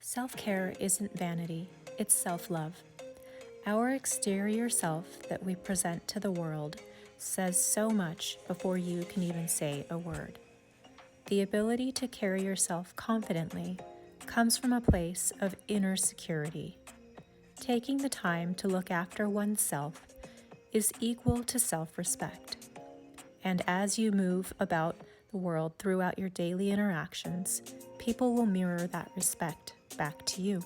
Self-care isn't vanity, it's self-love. Our exterior self that we present to the world says so much before you can even say a word. The ability to carry yourself confidently comes from a place of inner security. Taking the time to look after oneself is equal to self-respect. And as you move about the world throughout your daily interactions, people will mirror that respect back to you.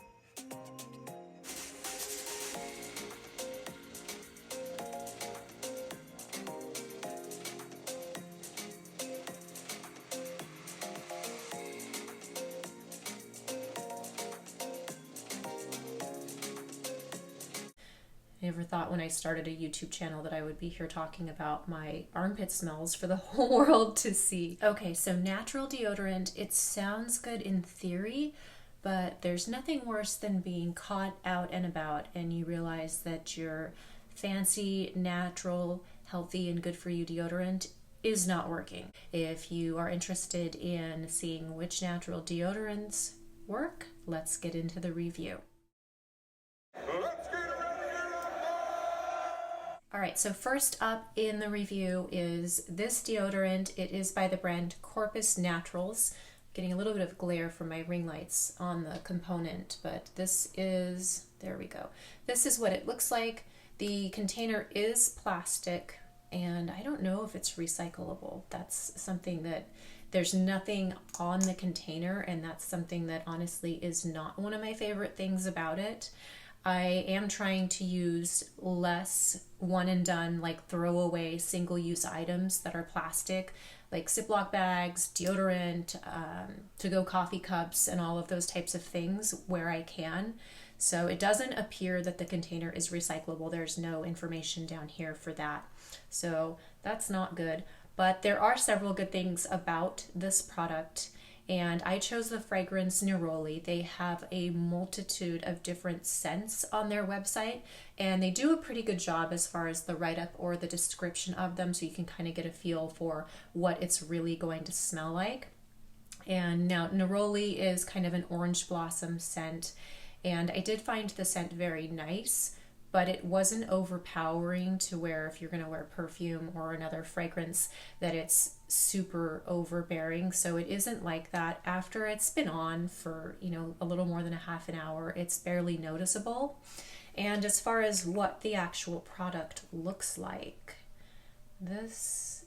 I never thought when I started a YouTube channel that I would be here talking about my armpit smells for the whole world to see. Okay, so natural deodorant, it sounds good in theory, but there's nothing worse than being caught out and about and you realize that your fancy, natural, healthy, and good for you deodorant is not working. If you are interested in seeing which natural deodorants work, let's get into the review. All right, so first up in the review is this deodorant. It is by the brand Corpus Naturals. Getting a little bit of glare from my ring lights on the component, but this is, there we go. This is what it looks like. The container is plastic, and I don't know if it's recyclable. That's something that, there's nothing on the container, and that's something that honestly is not one of my favorite things about it. I am trying to use less one and done, like throwaway single-use items that are plastic, like Ziploc bags, deodorant, to-go coffee cups, and all of those types of things where I can. So it doesn't appear that the container is recyclable. There's no information down here for that. So that's not good. But there are several good things about this product. And I chose the fragrance Neroli. They have a multitude of different scents on their website, and they do a pretty good job as far as the write-up or the description of them, so you can kind of get a feel for what it's really going to smell like. And now Neroli is kind of an orange blossom scent, and I did find the scent very nice, but it wasn't overpowering to where if you're going to wear perfume or another fragrance that it's super overbearing. So it isn't like that. After it's been on for, a little more than a half an hour, it's barely noticeable. And as far as what the actual product looks like, this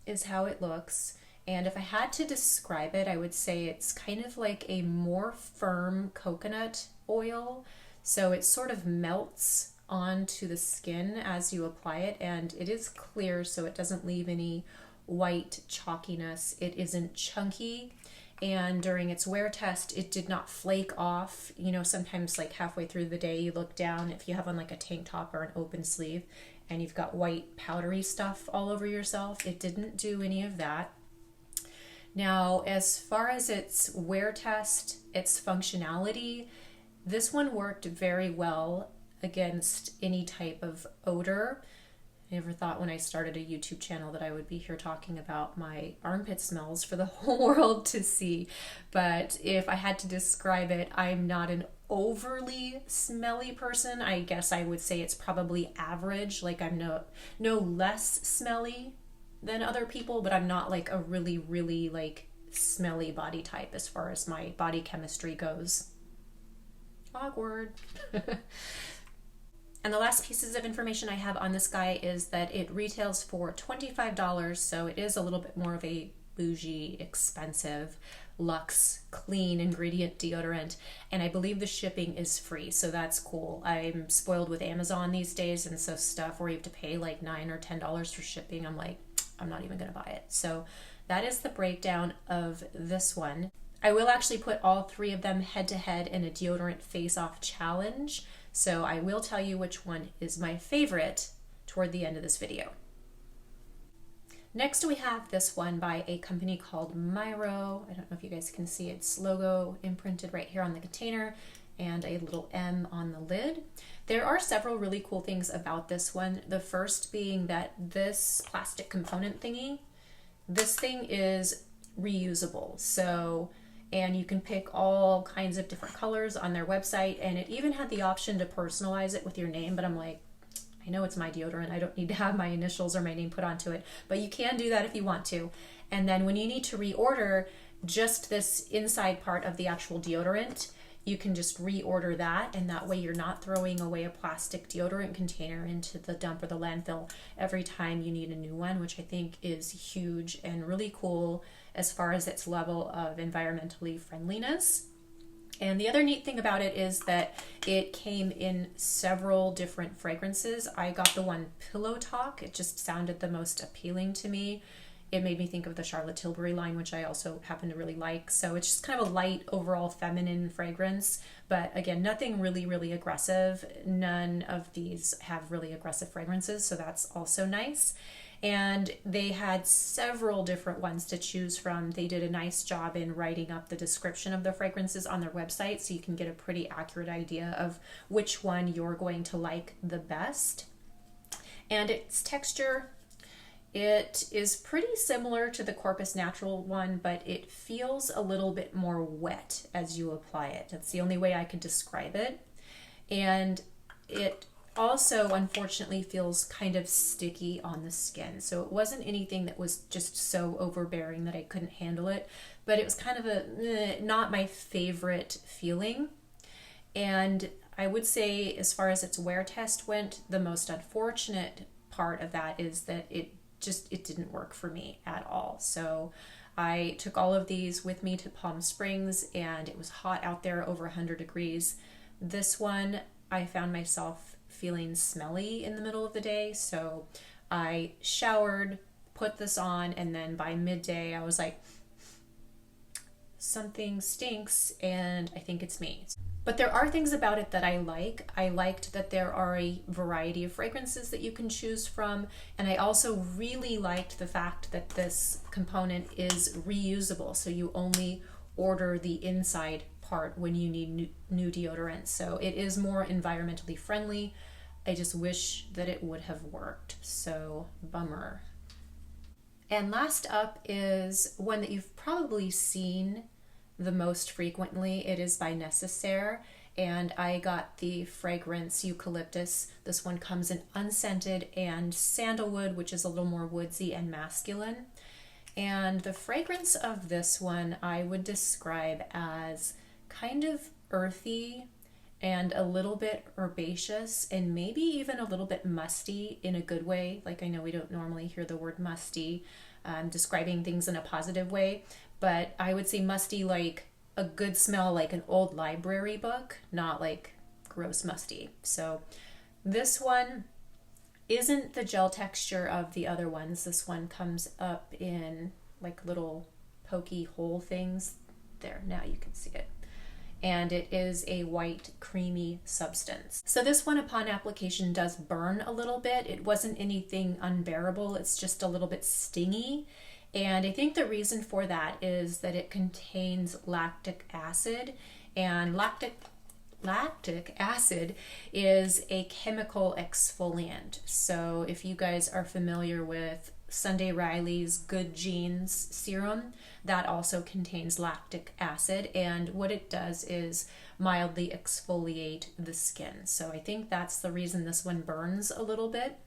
is how it looks. And if I had to describe it, I would say it's kind of like a more firm coconut oil. So it sort of melts onto the skin as you apply it, and it is clear, so it doesn't leave any white chalkiness. It isn't chunky, and during its wear test, it did not flake off. Sometimes like halfway through the day, you look down, if you have on like a tank top or an open sleeve, and you've got white powdery stuff all over yourself. It didn't do any of that. Now, as far as its wear test, its functionality, this one worked very well against any type of odor. I never thought when I started a YouTube channel that I would be here talking about my armpit smells for the whole world to see. But if I had to describe it, I'm not an overly smelly person. I guess I would say it's probably average. Like I'm no less smelly than other people, but I'm not like a really, really like smelly body type as far as my body chemistry goes. Awkward. And the last pieces of information I have on this guy is that it retails for $25, so it is a little bit more of a bougie, expensive, luxe, clean ingredient deodorant, and I believe the shipping is free, so that's cool. I'm spoiled with Amazon these days, and so stuff where you have to pay like $9 or $10 for shipping, I'm like, I'm not even gonna buy it. So that is the breakdown of this one. I will actually put all three of them head to head in a deodorant face-off challenge. So I will tell you which one is my favorite toward the end of this video. Next we have this one by a company called Myro. I don't know if you guys can see its logo imprinted right here on the container and a little M on the lid. There are several really cool things about this one. The first being that this plastic component thingy, this thing is reusable. So and you can pick all kinds of different colors on their website, and it even had the option to personalize it with your name, but I'm like, I know it's my deodorant, I don't need to have my initials or my name put onto it, but you can do that if you want to. And then when you need to reorder just this inside part of the actual deodorant, you can just reorder that, and that way you're not throwing away a plastic deodorant container into the dump or the landfill every time you need a new one, which I think is huge and really cool as far as its level of environmentally friendliness. And the other neat thing about it is that it came in several different fragrances. I got the one Pillow Talk. It just sounded the most appealing to me. It made me think of the Charlotte Tilbury line, which I also happen to really like. So it's just kind of a light, overall feminine fragrance. But again, nothing really, really aggressive. None of these have really aggressive fragrances, so that's also nice. And they had several different ones to choose from. They did a nice job in writing up the description of the fragrances on their website, so you can get a pretty accurate idea of which one you're going to like the best. And its texture, it is pretty similar to the Corpus Natural one, but it feels a little bit more wet as you apply it. That's the only way I could describe it. And it also, unfortunately, feels kind of sticky on the skin. So it wasn't anything that was just so overbearing that I couldn't handle it, but it was kind of not my favorite feeling. And I would say, as far as its wear test went, the most unfortunate part of that is that it didn't work for me at all. So I took all of these with me to Palm Springs, and it was hot out there, over 100 degrees. This one, I found myself feeling smelly in the middle of the day, so I showered, put this on, and then by midday I was like, something stinks and I think it's me. But there are things about it that I like. I liked that there are a variety of fragrances that you can choose from, and I also really liked the fact that this component is reusable, so you only order the inside part when you need new deodorant. So it is more environmentally friendly. I just wish that it would have worked, so bummer. And last up is one that you've probably seen the most frequently. It is by Necessaire, and I got the fragrance Eucalyptus. This one comes in unscented and sandalwood, which is a little more woodsy and masculine. And the fragrance of this one I would describe as kind of earthy and a little bit herbaceous, and maybe even a little bit musty in a good way. Like, I know we don't normally hear the word musty describing things in a positive way, but I would say musty like a good smell, like an old library book, not like gross musty. So this one isn't the gel texture of the other ones. This one comes up in like little pokey hole things. There, now you can see it. And it is a white creamy substance. So this one, upon application, does burn a little bit. It wasn't anything unbearable, it's just a little bit stingy. And I think the reason for that is that it contains lactic acid, and lactic acid is a chemical exfoliant. So if you guys are familiar with Sunday Riley's Good Genes serum, that also contains lactic acid, and what it does is mildly exfoliate the skin. So I think that's the reason this one burns a little bit.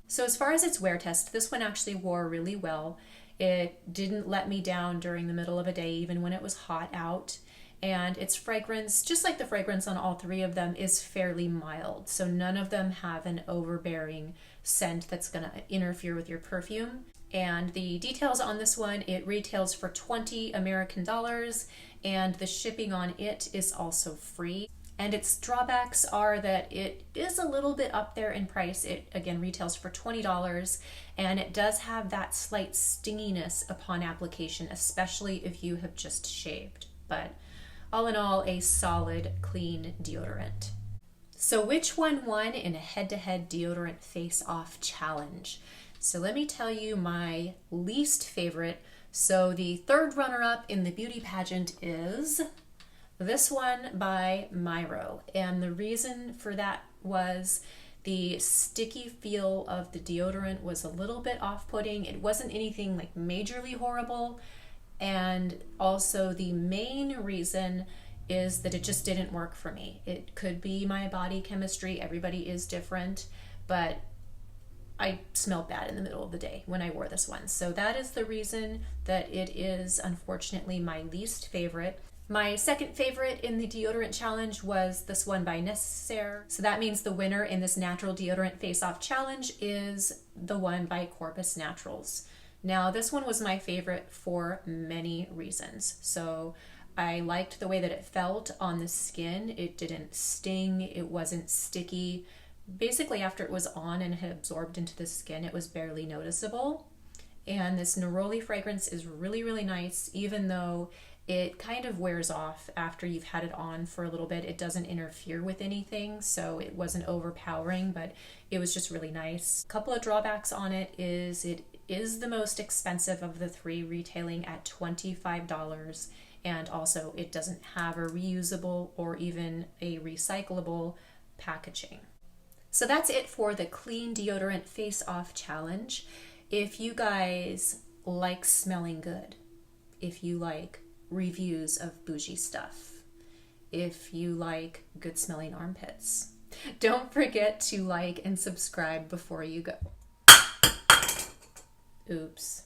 So as far as its wear test, this one actually wore really well. It didn't let me down during the middle of a day, even when it was hot out. And its fragrance, just like the fragrance on all three of them, is fairly mild. So none of them have an overbearing scent that's going to interfere with your perfume. And the details on this one, it retails for $20 American, and the shipping on it is also free. And its drawbacks are that it is a little bit up there in price. It again retails for $20, and it does have that slight stinginess upon application, especially if you have just shaved. But all in all, a solid, clean deodorant. So which one won in a head-to-head deodorant face-off challenge? So let me tell you my least favorite. So the third runner-up in the beauty pageant is this one by Myro. And the reason for that was the sticky feel of the deodorant was a little bit off-putting. It wasn't anything like majorly horrible. And also the main reason is that it just didn't work for me. It could be my body chemistry, everybody is different, but I smelled bad in the middle of the day when I wore this one. So that is the reason that it is unfortunately my least favorite. My second favorite in the deodorant challenge was this one by Necessaire. So that means the winner in this natural deodorant face-off challenge is the one by Corpus Naturals. Now this one was my favorite for many reasons. So I liked the way that it felt on the skin. It didn't sting, it wasn't sticky. Basically after it was on and had absorbed into the skin, it was barely noticeable. And this neroli fragrance is really, really nice, even though it kind of wears off after you've had it on for a little bit. It doesn't interfere with anything, so it wasn't overpowering, but it was just really nice. A couple of drawbacks on it is the most expensive of the three, retailing at $25, and also it doesn't have a reusable or even a recyclable packaging. So that's it for the Clean Deodorant Face Off Challenge. If you guys like smelling good, if you like reviews of bougie stuff, if you like good smelling armpits, don't forget to like and subscribe before you go. Oops.